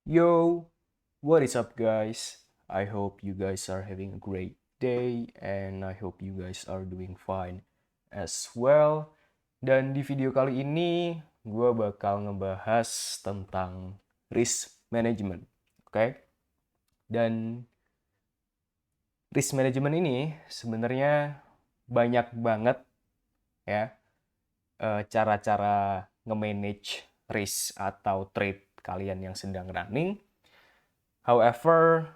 Yo, what is up guys? I hope you guys are having a great day and I hope you guys are doing fine as well. Dan di video kali ini gue bakal ngebahas tentang risk management, oke? Dan risk management ini sebenarnya banyak banget ya cara-cara nge-manage risk atau trade kalian yang sedang running. However,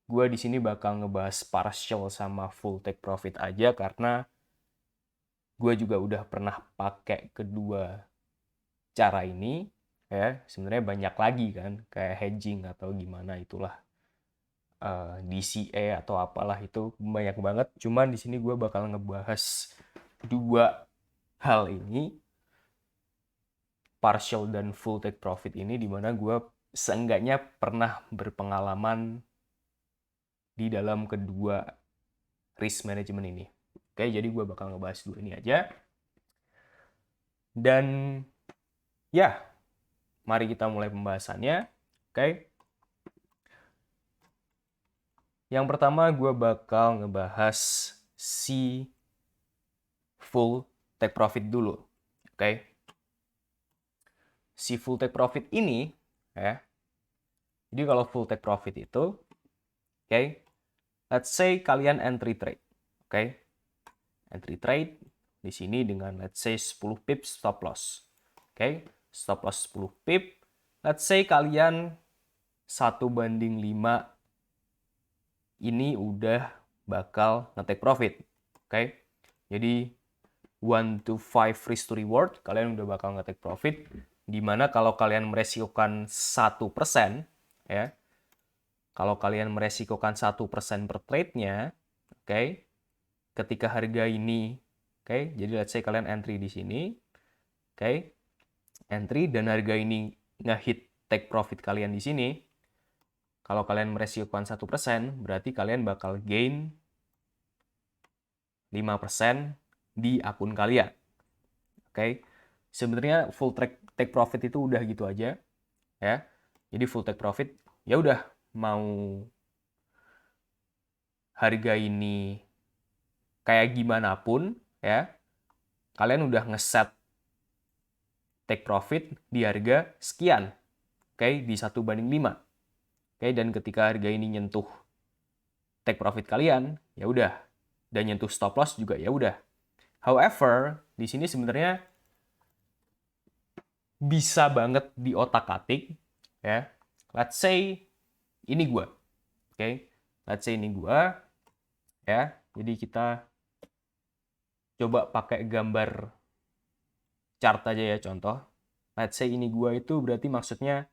gue di sini bakal ngebahas partial sama full take profit aja karena gue juga udah pernah pakai kedua cara ini ya. Sebenarnya banyak lagi kan kayak hedging atau gimana itulah, DCA atau apalah itu banyak banget. Cuman di sini gue bakal ngebahas dua hal ini, partial dan full take profit ini, dimana gue seenggaknya pernah berpengalaman di dalam kedua risk management ini. Oke, jadi gue bakal ngebahas dua ini aja. Dan ya, mari kita mulai pembahasannya. Oke. Yang pertama gue bakal ngebahas si full take profit dulu. Oke. Si full take profit ini ya. Jadi kalau full take profit itu, oke, let's say kalian entry trade. Oke. Entry trade di sini dengan let's say 10 pips stop loss. Oke, stop loss 10 pip. Let's say kalian 1:5 ini udah bakal nge-take profit. Oke. Jadi 1 to 5 risk to reward, kalian udah bakal nge-take profit. Dimana kalau kalian meresikokan 1%, ya, kalau kalian meresikokan 1% per trade-nya, oke, ketika harga ini, oke, jadi let's say kalian entry di sini, oke, entry dan harga ini nge-hit take profit kalian di sini, kalau kalian meresikokan 1%, berarti kalian bakal gain 5% di akun kalian. Oke. Sebenarnya full take profit itu udah gitu aja, ya. Jadi full take profit ya udah, mau harga ini kayak gimana pun ya, kalian udah ngeset take profit di harga sekian. Oke, di 1:5. Oke, dan ketika harga ini nyentuh take profit kalian, ya udah. Dan nyentuh stop loss juga ya udah. However, di sini sebenarnya bisa banget di otak-atik ya. Let's say ini gua. Oke. Let's say ini gua ya. Jadi kita coba pakai gambar chart aja ya, contoh. Let's say ini gua itu berarti maksudnya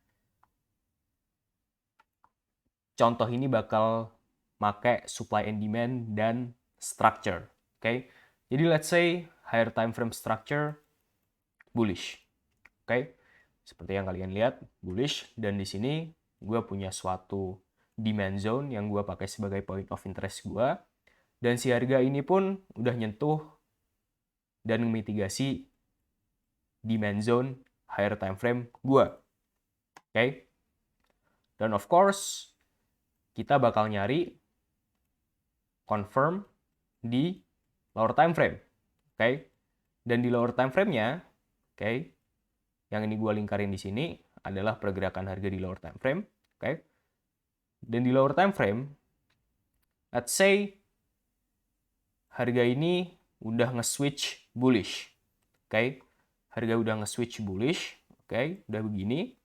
contoh ini bakal pakai supply and demand dan structure. Oke. Jadi let's say higher time frame structure bullish. Oke. Seperti yang kalian lihat, bullish, dan di sini gue punya suatu demand zone yang gue pakai sebagai point of interest gue, dan si harga ini pun udah nyentuh dan mitigasi demand zone higher time frame gue. Oke. Dan of course kita bakal nyari confirm di lower time frame. Oke. Dan di lower time frame-nya, oke, yang ini gue lingkarin di sini adalah pergerakan harga di lower time frame. Oke. Dan di lower time frame, let's say harga ini udah nge-switch bullish. Oke. Harga udah nge-switch bullish. Oke, udah begini.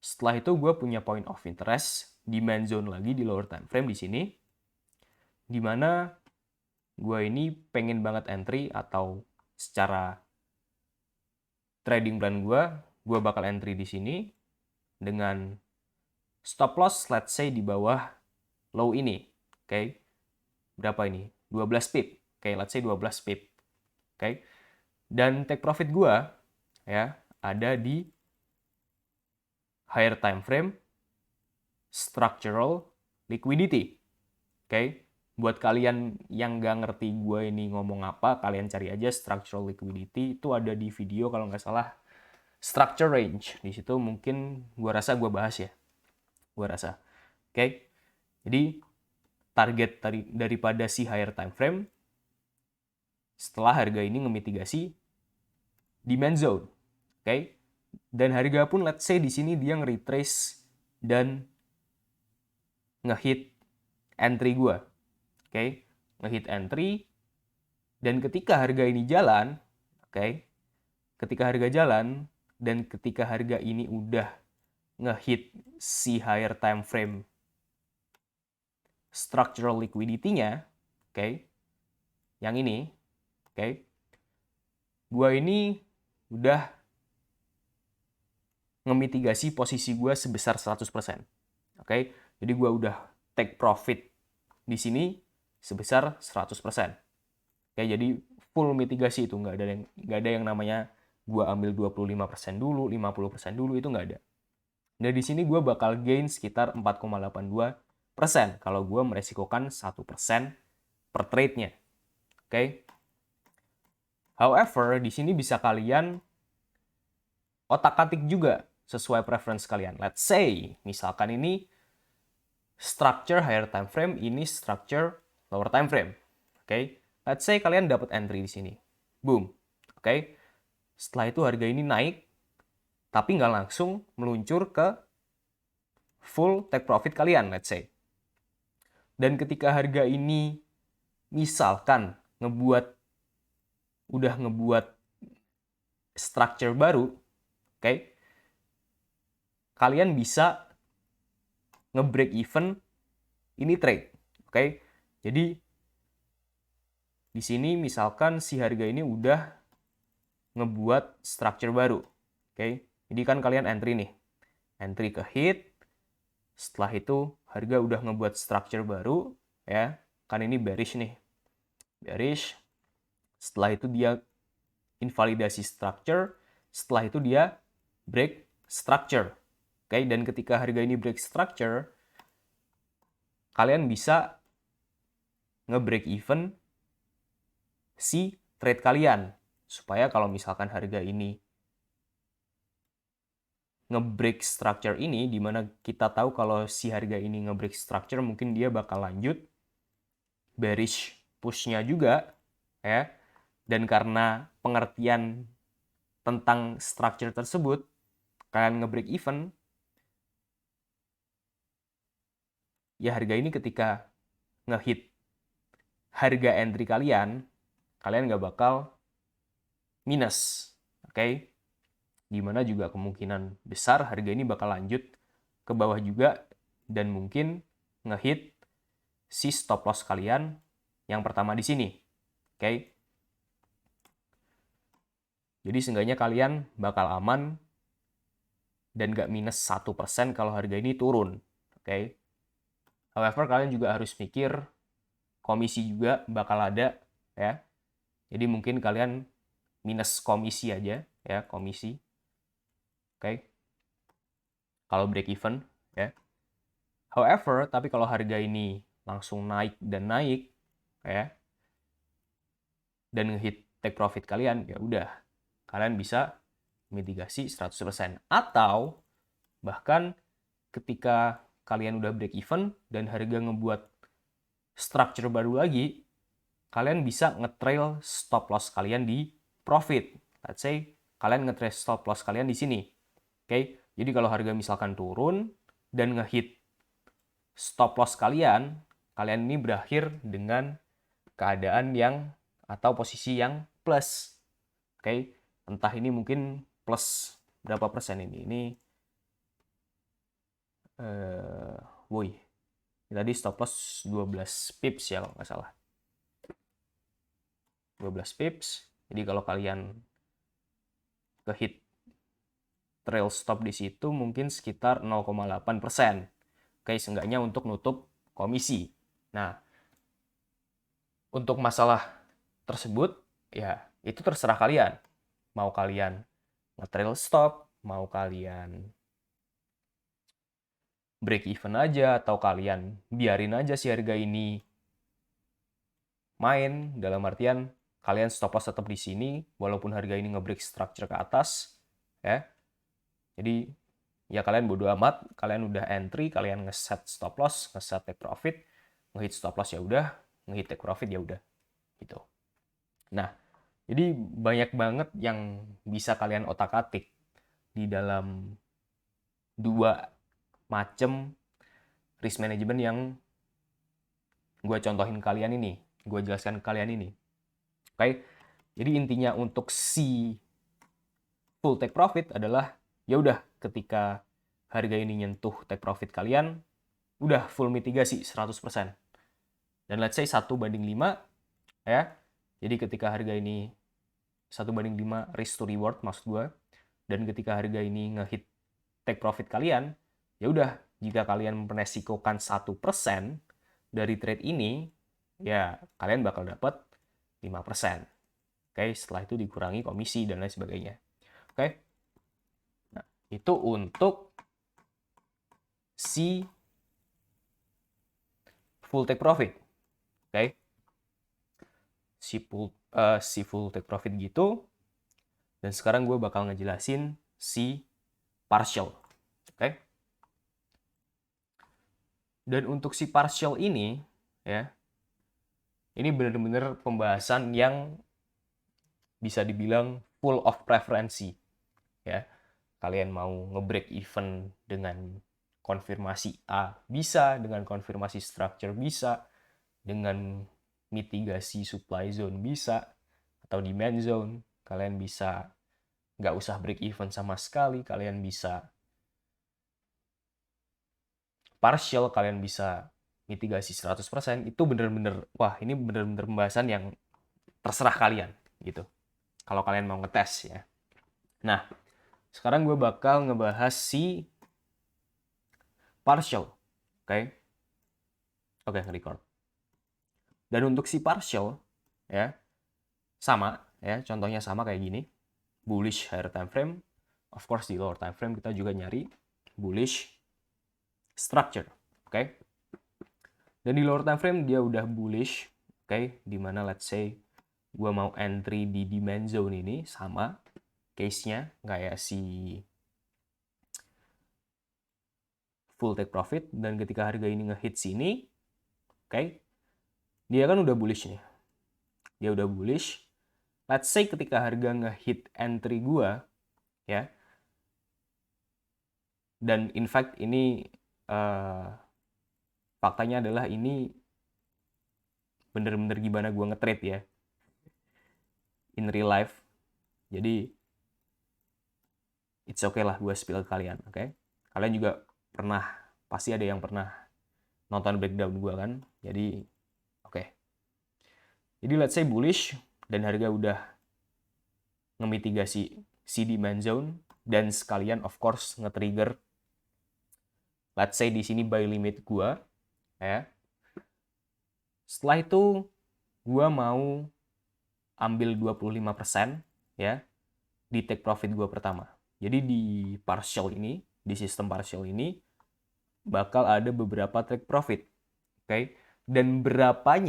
Setelah itu gue punya point of interest demand zone lagi di lower time frame di sini. Dimana gue ini pengen banget entry, atau secara trading plan gue bakal entry di sini dengan stop loss let's say di bawah low ini. Oke. Berapa ini? 12 pip. Oke, let's say 12 pip. Oke. Dan take profit gue ya ada di higher time frame structural liquidity. Oke. Buat kalian yang nggak ngerti gue ini ngomong apa, kalian cari aja structural liquidity. Itu ada di video kalau nggak salah structure range. Di situ mungkin gua rasa gua bahas ya. Gua rasa. Oke. Jadi target daripada si higher time frame setelah harga ini ngemitigasi demand zone. Oke. Dan harga pun let's say di sini dia nge-retrace dan nge-hit entry gua. Oke. Nge-hit entry dan ketika harga ini jalan, oke. Ketika harga jalan dan ketika harga ini udah nge-hit si higher time frame structural liquidity-nya, oke. Yang ini, oke. Gua ini udah ngemitigasi posisi gua sebesar 100%. Oke. Jadi gua udah take profit di sini sebesar 100%. Oke, jadi full mitigasi itu nggak ada yang namanya gua ambil 25% dulu, 50% dulu, itu nggak ada. Dan di sini gua bakal gain sekitar 4,82% kalau gua meresikokan 1% per trade-nya. Oke. However, di sini bisa kalian otak-atik juga sesuai preference kalian. Let's say, misalkan ini structure higher time frame, ini structure lower time frame. Oke. Let's say kalian dapat entry di sini. Boom. Oke. Setelah itu harga ini naik, tapi nggak langsung meluncur ke full take profit kalian, let's say. Dan ketika harga ini misalkan udah ngebuat structure baru, oke, kalian bisa nge-break even ini trade, oke. Jadi di sini misalkan si harga ini udah ngebuat structure baru. Oke. Jadi kan kalian entry nih. Entry ke hit. Setelah itu harga udah ngebuat structure baru ya. Kan ini bearish nih. Bearish. Setelah itu dia invalidasi structure. Setelah itu dia break structure. Oke, dan ketika harga ini break structure, kalian bisa nge-break even si trade kalian, supaya kalau misalkan harga ini nge-break structure ini, dimana kita tahu kalau si harga ini nge-break structure mungkin dia bakal lanjut bearish push-nya juga ya. Dan karena pengertian tentang structure tersebut, kalian nge-break even, ya harga ini ketika nge-hit harga entry kalian nggak bakal minus, oke? Dimana juga kemungkinan besar harga ini bakal lanjut ke bawah juga dan mungkin nge-hit si stop loss kalian yang pertama di sini, oke? Jadi seenggaknya kalian bakal aman dan nggak minus 1% kalau harga ini turun, oke? However, kalian juga harus mikir komisi juga bakal ada ya. Jadi mungkin kalian minus komisi aja ya, komisi. Oke. Kalau break even ya. However, tapi kalau harga ini langsung naik dan naik ya, dan ngehit take profit kalian, ya udah, kalian bisa mitigasi 100%. Atau bahkan ketika kalian udah break even dan harga ngebuat structure baru lagi, kalian bisa nge-trail stop loss kalian di profit. Let's say kalian nge-trail stop loss kalian di sini. Oke, jadi kalau harga misalkan turun dan nge-hit stop loss kalian ini berakhir dengan keadaan yang atau posisi yang plus. Oke, entah ini mungkin plus berapa persen ini? Ini tadi stop loss 12 pips ya kalau nggak salah. 12 pips. Jadi kalau kalian ke hit trail stop di situ mungkin sekitar 0,8%. Oke, seenggaknya untuk nutup komisi. Nah, untuk masalah tersebut, ya itu terserah kalian. Mau kalian nge-trail stop, mau kalian break even aja, atau kalian biarin aja si harga ini main, dalam artian kalian stop loss tetap di sini, walaupun harga ini nge-break structure ke atas, ya. Jadi ya kalian bodo amat, kalian udah entry, kalian ngeset stop loss, ngeset take profit, ngehit stop loss ya udah, ngehit take profit ya udah gitu. Nah, jadi banyak banget yang bisa kalian otak-atik di dalam dua macam risk management yang gue contohin kalian ini, gue jelaskan ke kalian ini. Oke, jadi intinya untuk si full take profit adalah ya udah ketika harga ini nyentuh take profit kalian, udah full mitigasi 100%. Dan let's say 1/5 ya. Jadi ketika harga ini 1/5 risk to reward maksud gue, dan ketika harga ini ngehit take profit kalian, ya udah jika kalian meresikokan 1% dari trade ini, ya kalian bakal dapat 5%. Oke, setelah itu dikurangi komisi dan lain sebagainya. Oke. Nah, itu untuk si full take profit. Oke. Si full take profit gitu. Dan sekarang gue bakal ngejelasin si partial. Oke. Dan untuk si partial ini ya, ini benar-benar pembahasan yang bisa dibilang full of preferensi ya. Kalian mau nge-break even dengan konfirmasi A bisa, dengan konfirmasi structure bisa, dengan mitigasi supply zone bisa, atau demand zone. Kalian bisa nggak usah break even sama sekali, kalian bisa partial, kalian bisa mitigasi 100%. Itu bener-bener, wah ini bener-bener pembahasan yang terserah kalian gitu. Kalau kalian mau ngetes ya. Nah, sekarang gue bakal ngebahas si partial. Oke. Oke, record. Dan untuk si partial ya, sama ya, contohnya sama kayak gini. Bullish higher time frame. Of course di lower time frame kita juga nyari bullish structure. Oke. Dan di lower time frame dia udah bullish, oke, dimana let's say gue mau entry di demand zone ini sama case-nya kayak si full take profit, dan ketika harga ini ngehit sini, oke, dia kan udah bullish nih, dia udah bullish. Let's say ketika harga ngehit entry gue ya, dan in fact ini faktanya adalah ini bener-bener gimana gue nge-trade ya in real life. Jadi it's okay lah gue spill ke kalian, oke? Kalian juga pernah, pasti ada yang pernah nonton breakdown gue kan? Jadi oke. Jadi let's say bullish dan harga udah ngemitigasi si demand zone dan sekalian of course nge-trigger let's say di sini buy limit gue ya. Setelah itu gue mau ambil 25% ya di take profit gue pertama. Jadi di partial ini, di sistem partial ini bakal ada beberapa take profit. Oke. Dan berapa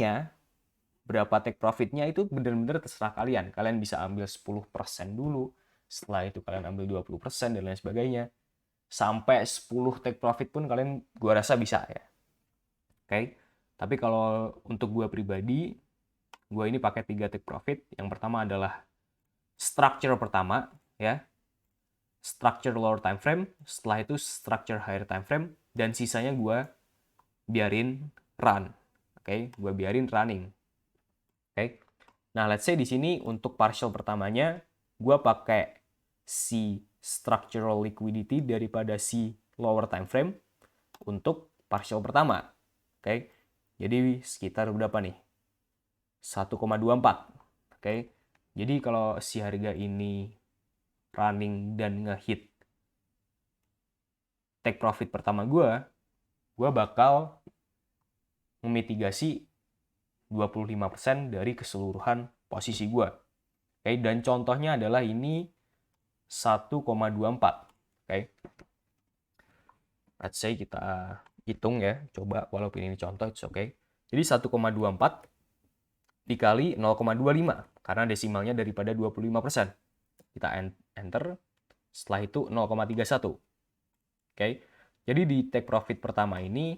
take profitnya itu benar-benar terserah kalian. Kalian bisa ambil 10% dulu, setelah itu kalian ambil 20% dan lain sebagainya. Sampai 10 take profit pun kalian gua rasa bisa ya. Oke. Tapi kalau untuk gua pribadi, gua ini pakai 3 take profit. Yang pertama adalah structure pertama ya. Structure lower time frame, setelah itu structure higher time frame, dan sisanya gua biarin run. Oke, gua biarin running. Oke. Nah, let's say di sini untuk partial pertamanya gua pakai si structural liquidity daripada si lower time frame untuk partial pertama. Oke. Jadi sekitar berapa nih? 1,24. Oke. Jadi kalau si harga ini running dan ngehit take profit pertama gue bakal memitigasi 25% dari keseluruhan posisi gue. Oke, dan contohnya adalah ini 1,24. Oke. Let's say kita hitung ya, coba walaupun ini contoh, it's okay. Jadi 1,24 dikali 0,25 karena desimalnya daripada 25%. Kita enter Setelah itu 0,31. Oke. Jadi di take profit pertama ini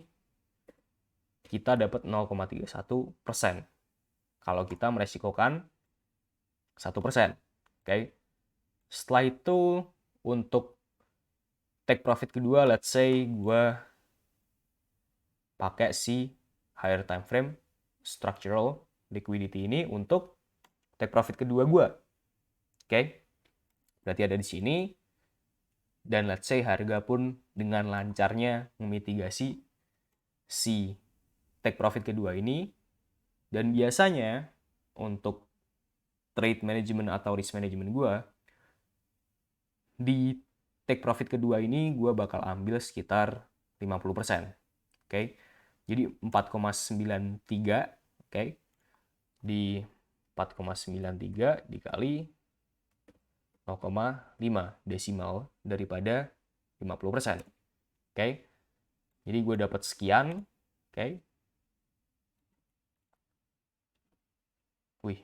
kita dapat 0,31% kalau kita meresikokan 1%. Oke. Setelah itu untuk take profit kedua, let's say gue pakai si higher time frame structural liquidity ini untuk take profit kedua gue. Oke. Berarti ada di sini. Dan let's say harga pun dengan lancarnya memitigasi si take profit kedua ini. Dan biasanya untuk trade management atau risk management gue, di take profit kedua ini gue bakal ambil sekitar 50%. Oke. Jadi 4,93, oke. Di 4,93 dikali 0,5 desimal daripada 50%. Oke. Jadi gue dapat sekian, oke. Wih.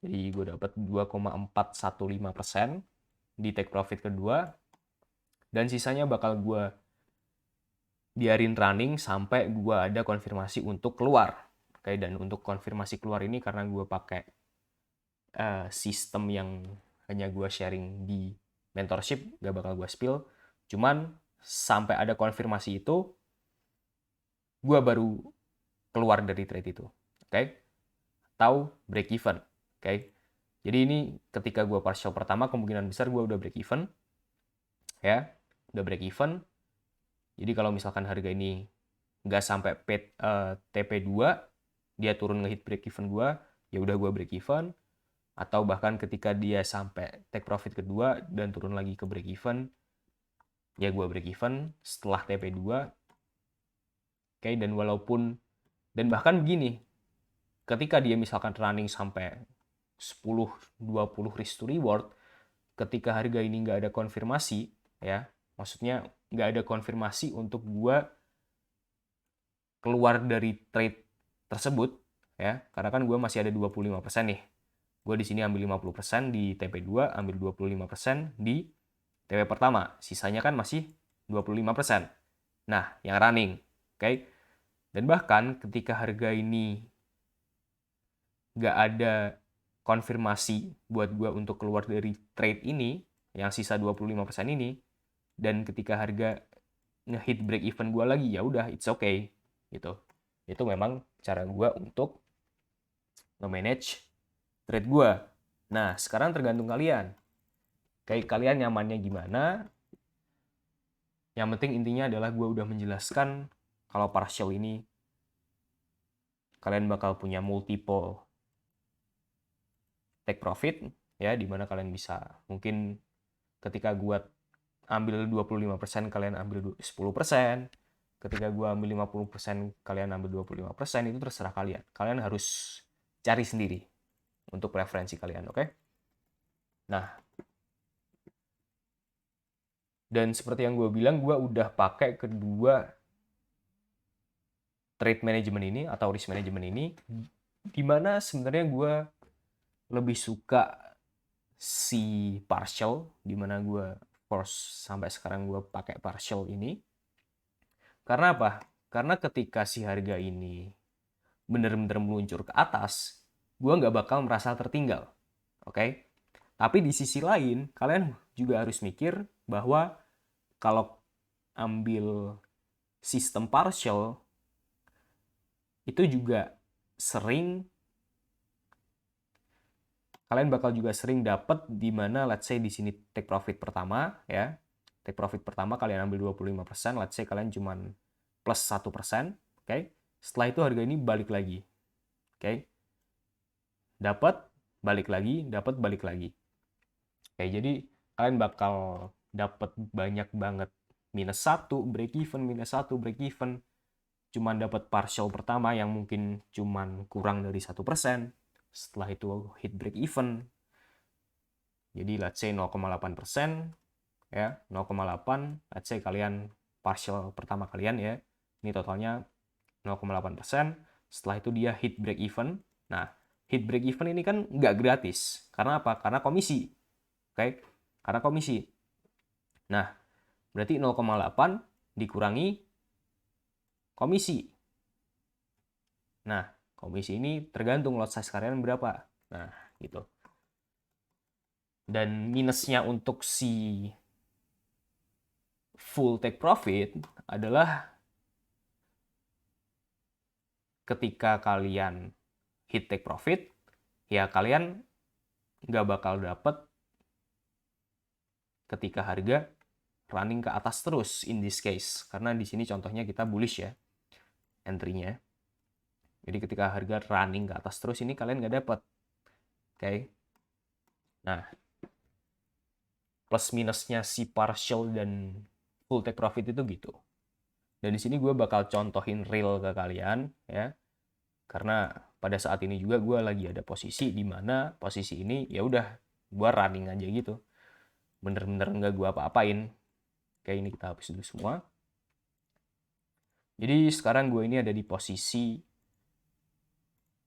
Jadi gue dapat 2,415% di take profit kedua. Dan sisanya bakal gue biarin running sampai gue ada konfirmasi untuk keluar. Oke, dan untuk konfirmasi keluar ini karena gue pakai sistem yang hanya gue sharing di mentorship, gak bakal gue spill. Cuman sampai ada konfirmasi itu, gue baru keluar dari trade itu. Oke? Atau break even. Oke? Jadi ini ketika gue partial pertama, kemungkinan besar gue udah break even. Ya, udah break even. Jadi kalau misalkan harga ini nggak sampai TP2, dia turun ngehit break even gue, ya udah gue break even. Atau bahkan ketika dia sampai take profit kedua dan turun lagi ke break even, ya gue break even setelah TP2. Oke, dan bahkan begini, ketika dia misalkan running sampai 10-20 risk to reward, ketika harga ini nggak ada konfirmasi, ya, maksudnya nggak ada konfirmasi untuk gue keluar dari trade tersebut, ya, karena kan gue masih ada 25% nih. Gue di sini ambil 50% di TP2, ambil 25% di TP pertama. Sisanya kan masih 25%. Nah, yang running. Oke. Dan bahkan ketika harga ini nggak ada konfirmasi buat gue untuk keluar dari trade ini, yang sisa 25% ini, dan ketika harga ngehit break even gue lagi, ya udah, it's okay. Gitu. Itu memang cara gue untuk nge-manage trade gue. Nah, sekarang tergantung kalian. Kayak kalian nyamannya gimana. Yang penting intinya adalah gue udah menjelaskan kalau partial ini kalian bakal punya multiple take profit, ya, dimana kalian bisa mungkin ketika gue ambil 25% kalian ambil 10%, ketika gue ambil 50% kalian ambil 25%, itu terserah kalian. Kalian harus cari sendiri untuk preferensi kalian, oke? Nah, dan seperti yang gue bilang, gue udah pakai kedua trade management ini atau risk management ini, dimana sebenarnya gue lebih suka si partial, dimana gue force sampai sekarang gue pakai partial ini. Karena apa? Karena ketika si harga ini bener-bener meluncur ke atas, gue nggak bakal merasa tertinggal. Oke? Tapi di sisi lain, kalian juga harus mikir bahwa kalau ambil sistem partial, itu juga kalian bakal juga sering dapat di mana let's say di sini take profit pertama, ya. Take profit pertama kalian ambil 25%, let's say kalian cuman plus 1%, oke? Setelah itu harga ini balik lagi. Oke? Dapat, balik lagi, dapat, balik lagi. Oke, jadi kalian bakal dapat banyak banget minus 1, break even, minus 1, break even. Cuman dapat partial pertama yang mungkin cuman kurang dari 1%. Setelah itu hit break even. Jadi let's say 0,8%, ya, 0,8, let's say kalian partial pertama kalian, ya. Ini totalnya 0,8%. Setelah itu dia hit break even. Nah, hit break even ini kan nggak gratis. Karena apa? Karena komisi. Oke, karena komisi. Nah, berarti 0,8 dikurangi komisi. Nah, komisi ini tergantung lot size kalian berapa. Nah, gitu. Dan minusnya untuk si full take profit adalah ketika kalian hit take profit, ya kalian nggak bakal dapet ketika harga running ke atas terus in this case. Karena di sini contohnya kita bullish ya, entry-nya. Jadi ketika harga running ke atas terus ini kalian nggak dapet. Oke. Nah, plus minusnya si partial dan full take profit itu gitu. Dan di sini gue bakal contohin real ke kalian ya. Karena pada saat ini juga gue lagi ada posisi di mana posisi ini ya udah gue running aja gitu. Bener-bener nggak gue apa-apain. Kayak ini kita hapus dulu semua. Jadi sekarang gue ini ada di posisi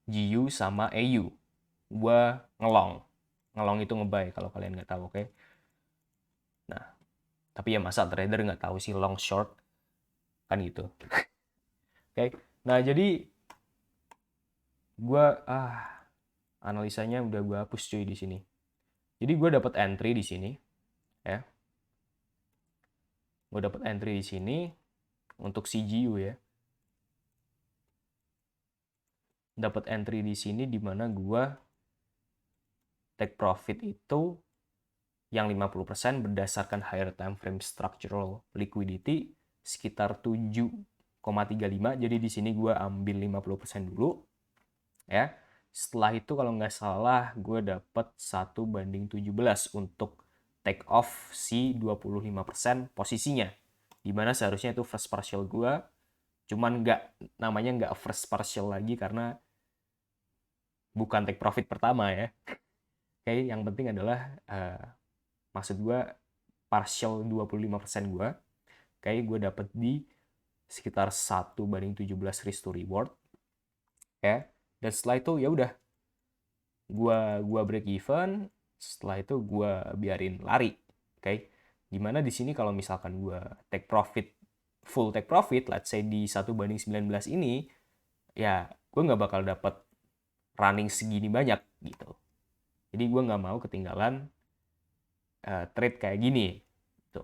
GU sama AU. Gue ngelong. Ngelong itu nge-buy kalau kalian nggak tahu, oke? Nah, tapi ya masa trader nggak tahu sih long short kan gitu. Oke. Nah, jadi gue analisanya udah gue hapus cuy di sini. Jadi gue dapat entry di sini ya. Gue dapat entry di sini untuk CGU ya. Dapat entry di sini di mana gue take profit itu yang 50% berdasarkan higher time frame structural liquidity sekitar 7,35. Jadi di sini gue ambil 50% dulu ya. Setelah itu kalau nggak salah gue dapat 1:17 untuk take off si 25% posisinya. Dimana seharusnya itu first partial gue, cuman namanya nggak first partial lagi karena bukan take profit pertama ya. Oke, yang penting adalah maksud gue partial 25% gue. Oke, gue dapet di sekitar 1:17 risk to reward. Ya. Dan setelah itu ya udah gua break even, setelah itu gua biarin lari. Oke. Dimana di sini kalau misalkan gua take profit full take profit, let's say di 1:19 ini, ya gue nggak bakal dapat running segini banyak gitu. Jadi gue nggak mau ketinggalan trade kayak gini. Gitu.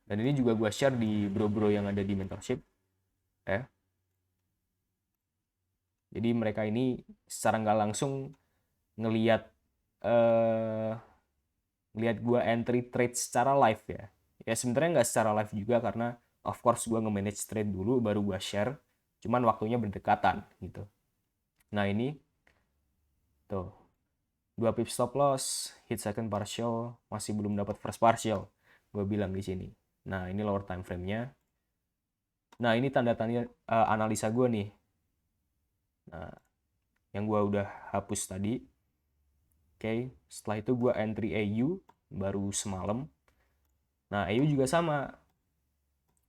Dan ini juga gue share di bro-bro yang ada di mentorship. Ya. Jadi mereka ini secara nggak langsung ngelihat gue entry trade secara live ya. Ya sebenarnya nggak secara live juga karena of course gue nge-manage trade dulu baru gue share. Cuman waktunya berdekatan gitu. Nah ini tuh 2 pip stop loss, hit second partial, masih belum dapat first partial. Gue bilang di sini. Nah ini lower time frame-nya. Nah ini tanda-tanda analisa gue nih. Nah yang gue udah hapus tadi. Oke, setelah itu gue entry AU baru semalam. Nah, AU juga sama.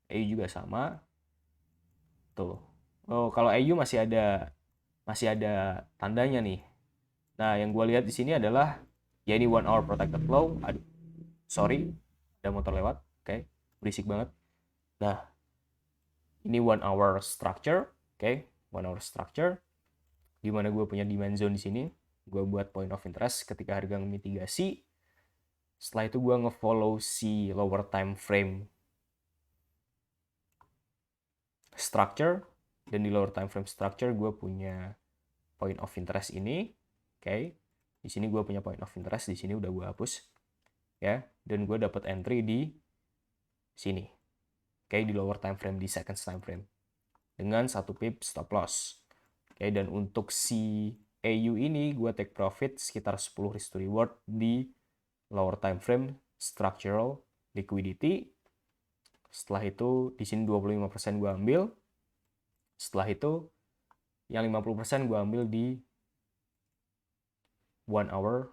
AU juga sama. Tuh. Oh, kalau AU masih ada tandanya nih. Nah, yang gue lihat di sini adalah ya ini 1 hour protected low. Aduh, sorry, ada motor lewat. Oke, berisik banget. Nah, ini 1 hour structure. Oke, 1 hour structure. Di mana gue punya demand zone di sini. Gue buat point of interest ketika harga mitigasi. Setelah itu gue nge-follow si lower time frame structure, dan di lower time frame structure gue punya point of interest ini. Oke. Di sini gue punya point of interest, di sini udah gue hapus ya, dan gue dapat entry di sini. Oke, di lower time frame, di second time frame dengan 1 pip stop loss. Oke, dan untuk si AU ini gue take profit sekitar 10 risk to reward di lower time frame structural liquidity. Setelah itu di sini 25% gue ambil. Setelah itu yang 50% gue ambil di 1 hour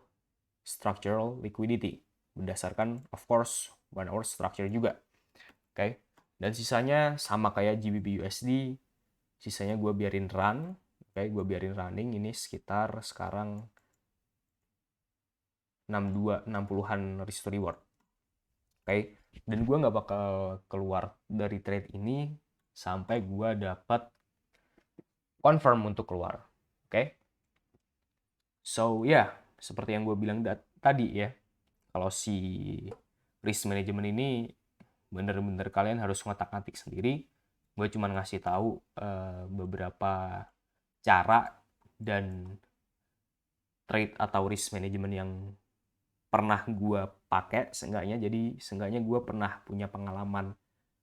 structural liquidity. Berdasarkan of course 1 hour structure juga. Oke. Dan sisanya sama kayak GBP USD. Sisanya gue biarin run. Oke, gue biarin running ini sekitar sekarang 62, 60-an risk to reward. Oke, dan gue nggak bakal keluar dari trade ini sampai gue dapat confirm untuk keluar. Oke, so ya, seperti yang gue bilang tadi ya, kalau si risk management ini bener-bener kalian harus ngotak-ngatik sendiri. Gue cuma ngasih tahu beberapa cara dan trade atau risk management yang pernah gue pakai seenggaknya. Jadi seenggaknya gue pernah punya pengalaman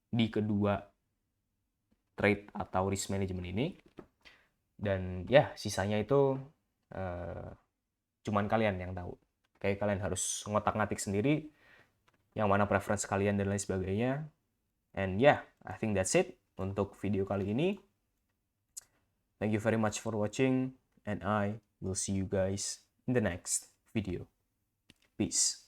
di kedua trade atau risk management ini. Dan ya sisanya itu cuman kalian yang tahu. Oke, kalian harus ngotak-ngatik sendiri yang mana preference kalian dan lain sebagainya. And yeah, I think that's it untuk video kali ini. Thank you very much for watching, and I will see you guys in the next video. Peace.